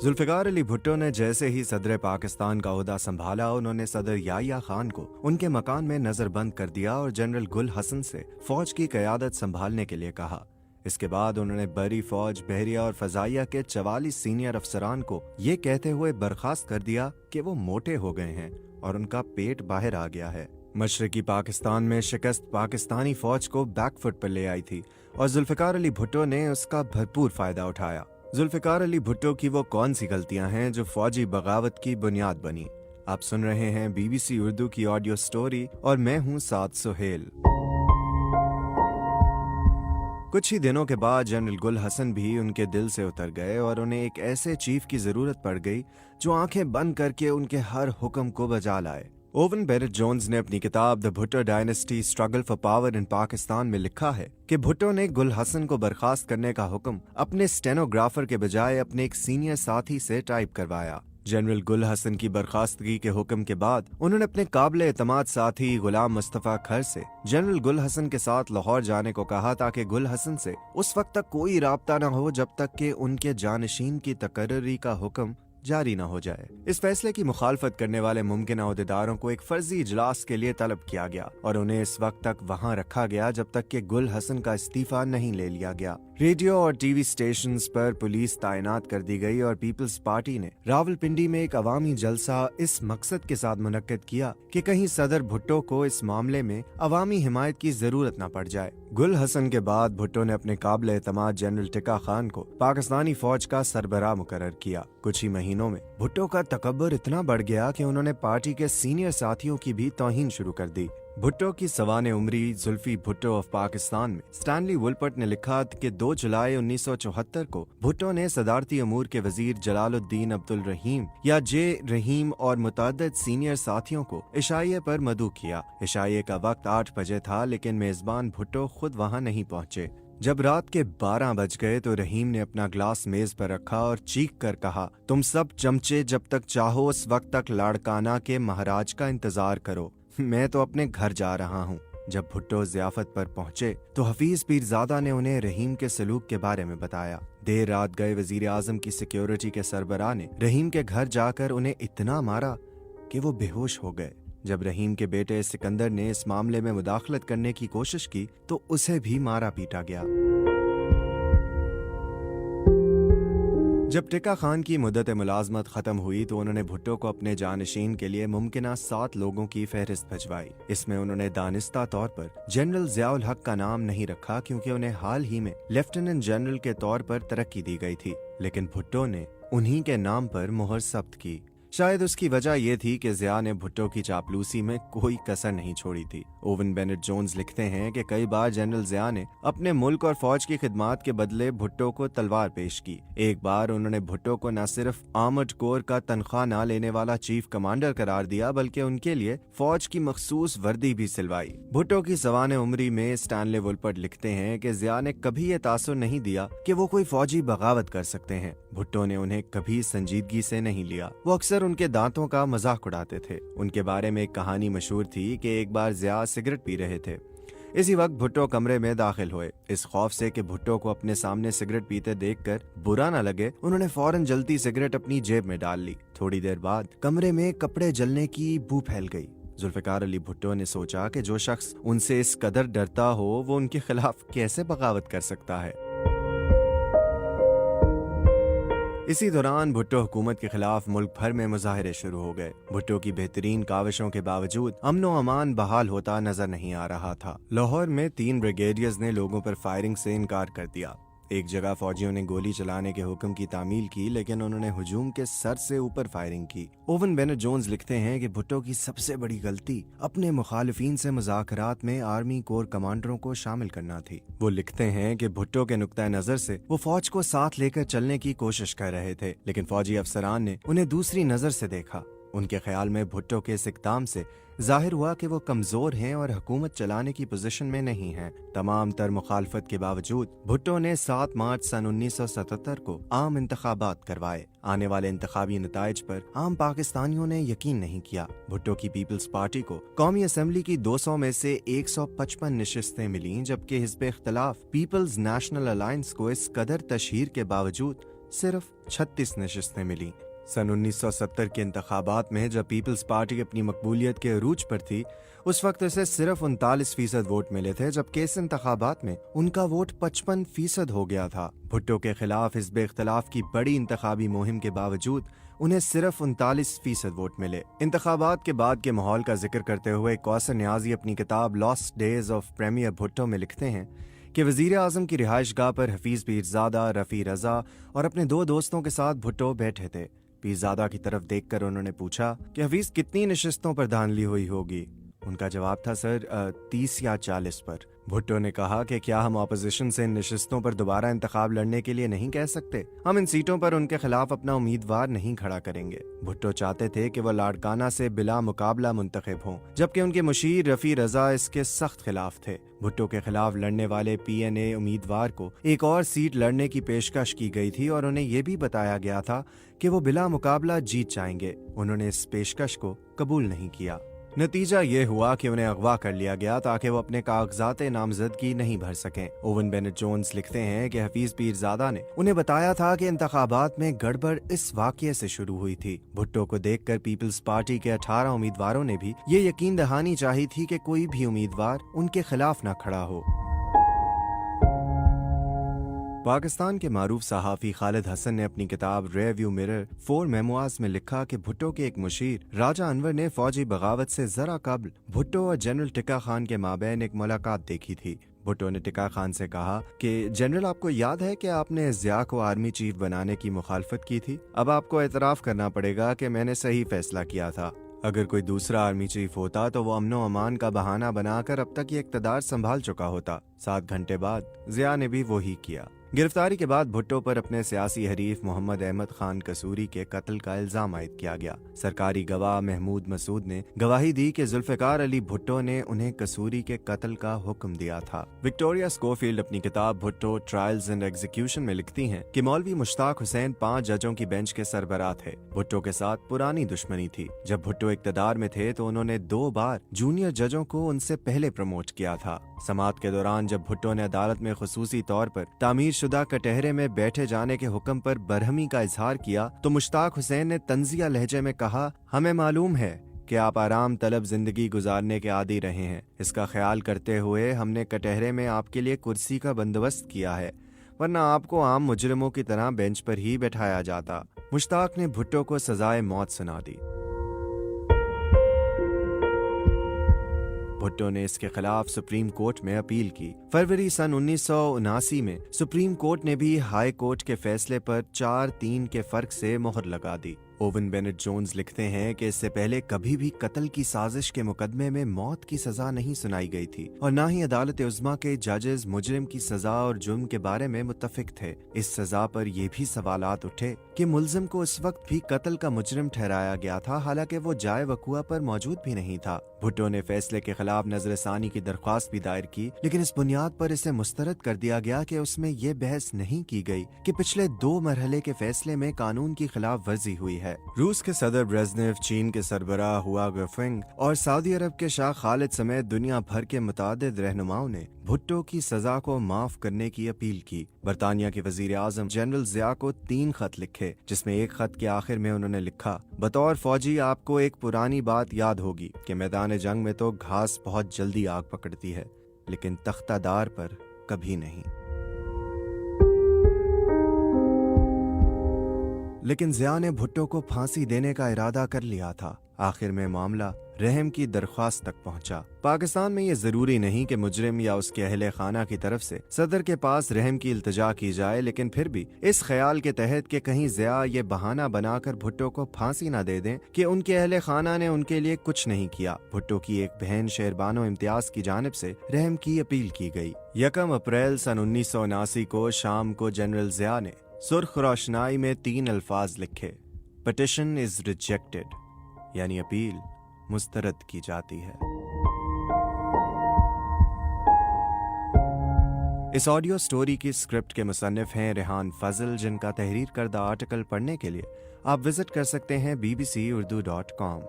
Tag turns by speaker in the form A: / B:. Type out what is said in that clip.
A: जुल्फ़िकार अली भुट्टो ने जैसे ही सदर पाकिस्तान का ओहदा संभाला, उन्होंने सदर याहिया खान को उनके मकान में नजरबंद कर दिया और जनरल गुल हसन से फौज की क़यादत संभालने के लिए कहा। इसके बाद उन्होंने बरी फौज, बहरिया और फजाइया के 44 सीनियर अफसरान को ये कहते हुए बर्खास्त कर दिया कि वो मोटे हो गए हैं और उनका पेट बाहर आ गया है। मशरकी पाकिस्तान में शिकस्त पाकिस्तानी फौज को बैकफुट पर ले आई थी और जुल्फ़िकार अली भुट्टो ने उसका भरपूर फायदा उठाया। जुल्फ़िकार अली भुट्टो की वो कौन सी गलतियां हैं जो फौजी बगावत की बुनियाद बनी? आप सुन रहे हैं BBC उर्दू की ऑडियो स्टोरी और मैं हूं साद सुहेल। कुछ ही दिनों के बाद जनरल गुल हसन भी उनके दिल से उतर गए और उन्हें एक ऐसे चीफ की जरूरत पड़ गई जो आंखें बंद करके उनके हर हुक्म को बजा लाए। ओवन बेनेट जोन्स ने अपनी किताब the Bhutto dynasty struggle for power in Pakistan में लिखा है कि भुट्टो ने गुल हसन को बर्खास्त करने का हुक्म अपने स्टेनोग्राफर के बजाय अपने एक सीनियर साथी से टाइप करवाया। जनरल गुल हसन की बर्खास्तगी के हुक्म के बाद उन्होंने अपने काबिल एतमाद साथी गुलाम मुस्तफा खर से जनरल गुल हसन के साथ लाहौर जाने को कहा ताकि गुल हसन से उस वक्त तक कोई राब्ता न हो जब तक कि उनके जानशीन की तकर्री का हुक्म जारी न हो जाए। इस फैसले की मुखालफत करने वाले मुमकिन अहदेदारों को एक फर्जी इजलास के लिए तलब किया गया और उन्हें इस वक्त तक वहां रखा गया जब तक कि गुल हसन का इस्तीफा नहीं ले लिया गया। रेडियो और टीवी स्टेशंस पर पुलिस तैनात कर दी गई और पीपल्स पार्टी ने रावलपिंडी में एक अवामी जलसा इस मकसद के साथ मुनक्किद किया कि कहीं सदर भुट्टो को इस मामले में अवामी हिमायत की जरूरत न पड़ जाए। गुल हसन के बाद भुट्टो ने अपने काबिल एतमाद जनरल टिक्का खान को पाकिस्तानी फौज का सरबराह मुकर्रर किया। कुछ ही महीनों में भुट्टो का तकब्बुर इतना बढ़ गया कि उन्होंने पार्टी के सीनियर साथियों की भी तौहीन शुरू कर दी। भुट्टो की सवाने उम्री जुल्फी भुट्टो ऑफ पाकिस्तान में स्टैनली वुलपर्ट ने लिखा कि 2 जुलाई 1974 को भुट्टो ने सदारती अमूर के वजीर जलालुद्दीन अब्दुल रहीम या जे रहीम और मुतअद्दिद सीनियर साथियों को इशाइये पर मदऊ किया। इशाइये का वक्त 8 बजे था, लेकिन मेजबान भुट्टो खुद वहां नहीं पहुंचे। जब रात के 12 बज गए तो रहीम ने अपना ग्लास मेज पर रखा और चीख कर कहा, तुम सब चमचे जब तक चाहो उस वक्त तक लाड़काना के महाराज का इंतजार करो, मैं तो अपने घर जा रहा हूँ। जब भुट्टो ज़ियाफत पर पहुंचे तो हफीज पीरजादा ने उन्हें रहीम के सलूक के बारे में बताया। देर रात गए वजीर आजम की सिक्योरिटी के सरबराह ने रहीम के घर जाकर उन्हें इतना मारा कि वो बेहोश हो गए। जब रहीम के बेटे सिकंदर ने इस मामले में मुदाखलत करने की कोशिश की तो उसे भी मारा पीटा गया। जब टिक्का खान की मुद्दत मुलाजमत खत्म हुई तो उन्होंने भुट्टो को अपने जानशीन के लिए मुमकिना 7 लोगों की फहरिस्त भिजवाई। इसमें उन्होंने दानिस्ता तौर पर जनरल ज़ियाउल हक का नाम नहीं रखा क्योंकि उन्हें हाल ही में लेफ्टिनेंट जनरल के तौर पर तरक्की दी गई थी, लेकिन भुट्टो ने उन्हीं के नाम पर मुहर सब्त की। शायद उसकी वजह यह थी कि ज़िया ने भुट्टो की चापलूसी में कोई कसर नहीं छोड़ी थी। ओवन बेनेट जोन्स लिखते हैं कि कई बार जनरल ज़िया ने अपने मुल्क और फौज की खिदमात के बदले भुट्टो को तलवार पेश की। एक बार उन्होंने भुट्टो को न सिर्फ आर्मर्ड कोर का तनख्वाह न लेने वाला चीफ कमांडर करार दिया बल्कि उनके लिए फौज की मखसूस वर्दी भी सिलवाई। भुट्टो की सवाने उम्री में स्टैनली वुलपर्ट लिखते हैं कि ज़िया ने कभी ये तासुर नहीं दिया कि वो कोई फौजी बगावत कर सकते हैं। भुट्टो ने उन्हें कभी संजीदगी से नहीं लिया। वो अक्सर उनके दांतों का मजाक उड़ाते थे। उनके बारे में एक कहानी मशहूर थी कि एक बार ज़िया सिगरेट पी रहे थे। इसी वक्त भुट्टो कमरे में दाखिल हुए। इस खौफ से कि भुट्टो को अपने सामने सिगरेट पीते देखकर बुरा न लगे, उन्होंने फौरन जलती सिगरेट अपनी जेब में डाल ली। थोड़ी देर बाद कमरे में कपड़े जलने की बू फैल गई। जुल्फ़िकार अली भुट्टो ने सोचा कि जो शख्स उनसे इस कदर डरता हो वो उनके खिलाफ कैसे बगावत कर सकता है। इसी दौरान भुट्टो हुकूमत के खिलाफ मुल्क भर में मुजाहरे शुरू हो गए। भुट्टो की बेहतरीन काविशों के बावजूद अमन व अमान बहाल होता नजर नहीं आ रहा था। लाहौर में 3 ब्रिगेडियर्स ने लोगों पर फायरिंग से इनकार कर दिया। एक जगह फौजियों ने गोली चलाने के हुक्म की तामील की, लेकिन उन्होंने हुजूम के सर से ऊपर फायरिंग की। ओवन बेनेट जोन्स लिखते हैं कि भुट्टो की सबसे बड़ी गलती अपने मुखालिफिन से मुज़ाकरात में आर्मी कोर कमांडरों को शामिल करना थी। वो लिखते हैं कि भुट्टो के नुक्ता नजर से वो फौज को साथ लेकर चलने की कोशिश कर रहे थे, लेकिन फौजी अफसरान ने उन्हें दूसरी नजर से देखा। उनके ख्याल में भुट्टो के इस इक़दाम से जाहिर हुआ कि वो कमजोर हैं और हुकूमत चलाने की पोजीशन में नहीं हैं। तमाम तर मुखालफत के बावजूद भुट्टो ने 7 मार्च सन 1977 को आम इंतखाबात करवाए। आने वाले इंतखाबी नताइज पर आम पाकिस्तानियों ने यकीन नहीं किया। भुट्टो की पीपल्स पार्टी को कौमी असम्बली की 200 में से 155 नशिस्तें मिलीं, जब्कि हिज़्ब इख्तिलाफ पीपल्स नेशनल अलायंस को इस कदर तशहीर के बावजूद सिर्फ 36 नशिस्तें मिली। सन 1970 के इंतखाबात में जब पीपल्स पार्टी अपनी मकबूलियत के अरूज पर थी, उस वक्त उसे सिर्फ 39% वोट मिले थे, जबकि इस इंतखाबात में उनका वोट 55% हो गया था। भुट्टो के खिलाफ हिज़्ब इख्तिलाफ की बड़ी इंतखाबी मुहिम के बावजूद उन्हें सिर्फ 39% वोट मिले। इंतखाबात के बाद के माहौल का जिक्र करते हुए कौसर नियाजी अपनी किताब lost days of premier Bhutto में लिखते हैं कि वजीर आजम की रिहाइश गाह पर हफीज पीरजादा, रफ़ी रजा और अपने 2 दोस्तों के साथ भुट्टो बैठे थे। पीरजादा की तरफ देखकर उन्होंने पूछा कि हफीज कितनी नशिस्तों पर धांधली हुई होगी। उनका जवाब था, सर 30 या 40 पर। भुट्टो ने कहा कि क्या हम अपोजिशन से इन नशिस्तों पर दोबारा इंतखाब लड़ने के लिए नहीं कह सकते? हम इन सीटों पर उनके खिलाफ अपना उम्मीदवार नहीं खड़ा करेंगे। भुट्टो चाहते थे कि वह लाड़काना से बिला मुकाबला मुंतखब हों, जबकि उनके मुशीर रफ़ी रजा इसके सख्त खिलाफ थे। भुट्टो के खिलाफ लड़ने वाले PNA उम्मीदवार को एक और सीट लड़ने की पेशकश की गई थी और उन्हें यह भी बताया गया था कि वो बिला मुकाबला जीत जाएंगे। उन्होंने इस पेशकश को कबूल नहीं किया। नतीजा ये हुआ कि उन्हें अगवा कर लिया गया ताकि वो अपने कागजात नामजदगी नहीं भर सकें। ओवन बेनेट जोन्स लिखते हैं कि हफीज पीरजादा ने उन्हें बताया था कि इंतखाबात में गड़बड़ इस वाकये से शुरू हुई थी। भुट्टो को देखकर पीपल्स पार्टी के 18 उम्मीदवारों ने भी ये यकीन दहानी चाही थी कि कोई भी उम्मीदवार उनके खिलाफ न खड़ा हो। पाकिस्तान के मारूफ सहाफ़ी खालिद हसन ने अपनी किताब रियर व्यू मिरर 4 मेमोआर्स में लिखा कि भुट्टो के एक मुशीर राजा अनवर ने फौजी बगावत से जरा कबल भुट्टो और जनरल टिक्का खान के माबैन एक मुलाकात देखी थी। भुट्टो ने टिक्का खान से कहा कि जनरल, आपको याद है कि आपने ज़िया को आर्मी चीफ बनाने की मुखालफत की थी? अब आपको एतराफ़ करना पड़ेगा कि मैंने सही फैसला किया था। अगर कोई दूसरा आर्मी चीफ होता तो वो अमनो अमान का बहाना बनाकर अब तक ये इक़्तिदार संभाल चुका होता। 7 घंटे बाद ज़िया ने भी वही किया। गिरफ्तारी के बाद भुट्टो पर अपने सियासी हरीफ मोहम्मद अहमद खान कसूरी के कत्ल का इल्जाम आयद किया गया। सरकारी गवाह महमूद मसूद ने गवाही दी कि जुल्फ़िकार अली भुट्टो ने उन्हें कसूरी के कत्ल का हुक्म दिया था। विक्टोरिया स्कोफील्ड अपनी किताब भुट्टो ट्रायल्स एंड एग्जीक्यूशन में लिखती हैं कि मौलवी मुश्ताक हुसैन 5 जजों की बेंच के सरबराह थे। भुट्टो के साथ पुरानी दुश्मनी थी। जब भुट्टो इक़्तिदार में थे तो उन्होंने 2 बार जूनियर जजों को उनसे पहले प्रमोट किया था। समाअत के दौरान जब भुट्टो ने अदालत में खुसूसी तौर पर तामीर शुदा कटहरे में बैठे जाने के हुक्म पर बरहमी का इजहार किया तो मुश्ताक हुसैन ने तंजिया लहजे में कहा, हमें मालूम है कि आप आराम तलब जिंदगी गुजारने के आदी रहे हैं। इसका ख्याल करते हुए हमने कटहरे में आपके लिए कुर्सी का बंदोबस्त किया है, वरना आपको आम मुजरिमों की तरह बेंच पर ही बैठाया जाता। मुश्ताक ने भुट्टो को सजाए मौत सुना दी। भुट्टो ने इसके खिलाफ सुप्रीम कोर्ट में अपील की। फरवरी सन 1979 में सुप्रीम कोर्ट ने भी हाई कोर्ट के फैसले पर 4-3 के फर्क से मोहर लगा दी। ओवन बेनेट जोन्स लिखते हैं कि इससे पहले कभी भी कत्ल की साजिश के मुकदमे में मौत की सजा नहीं सुनाई गई थी और न ही अदालत उज़्मा के जजेस मुजरिम की सजा और जुर्म के बारे में मुत्तफिक थे। इस सजा पर यह भी सवालात उठे कि मुल्जिम को उस वक्त भी कत्ल का मुजरिम ठहराया गया था, हालांकि वो जाए वकुआ पर मौजूद भी नहीं था। भुट्टो ने फैसले के खिलाफ नजरसानी की दरख्वास्त भी दायर की, लेकिन इस बुनियाद पर इसे मुस्तरद कर दिया गया कि उसमें यह बहस नहीं की गई कि पिछले 2 मरहले के फैसले में कानून की खिलाफ वर्जी हुई है। रूस के सदर ब्रेज़नेव, चीन के सरबराह हुआ गुफिंग और सऊदी अरब के शाह खालिद समेत दुनिया भर के मुतादिद रहनुमाओं ने भुट्टो की सजा को माफ करने की अपील की। बरतानिया के वजीर आजम जनरल ज़िया को 3 खत लिखे, जिसमें एक खत के आखिर में उन्होंने लिखा, बतौर फौजी आपको एक पुरानी बात याद होगी कि मैदान जंग में तो घास बहुत जल्दी आग पकड़ती है, लेकिन तख्तादार पर कभी नहीं। लेकिन ज़िया ने भुट्टो को फांसी देने का इरादा कर लिया था। आखिर में मामला रहम की दरख्वास्त तक पहुंचा। पाकिस्तान में ये जरूरी नहीं कि मुजरिम या उसके अहले खाना की तरफ से सदर के पास रहम की इल्तिजा की जाए, लेकिन फिर भी इस ख्याल के तहत कि कहीं ज़िया ये बहाना बनाकर भुट्टो को फांसी न दे दें कि उनके अहले खाना ने उनके लिए कुछ नहीं किया, भुट्टो की एक बहन शेरबानो इम्तियाज की जानिब से रहम की अपील की गई। 1 अप्रैल सन 1979 को शाम को जनरल ज़िया ने सुर्ख रोशनाई में 3 अल्फाज लिखे, पिटिशन इज रिजेक्टेड, यानी अपील मुस्तरद की जाती है। इस ऑडियो स्टोरी की स्क्रिप्ट के मुसन्निफ हैं रेहान फजल, जिनका तहरीर करदा आर्टिकल पढ़ने के लिए आप विजिट कर सकते हैं bbcurdu.com।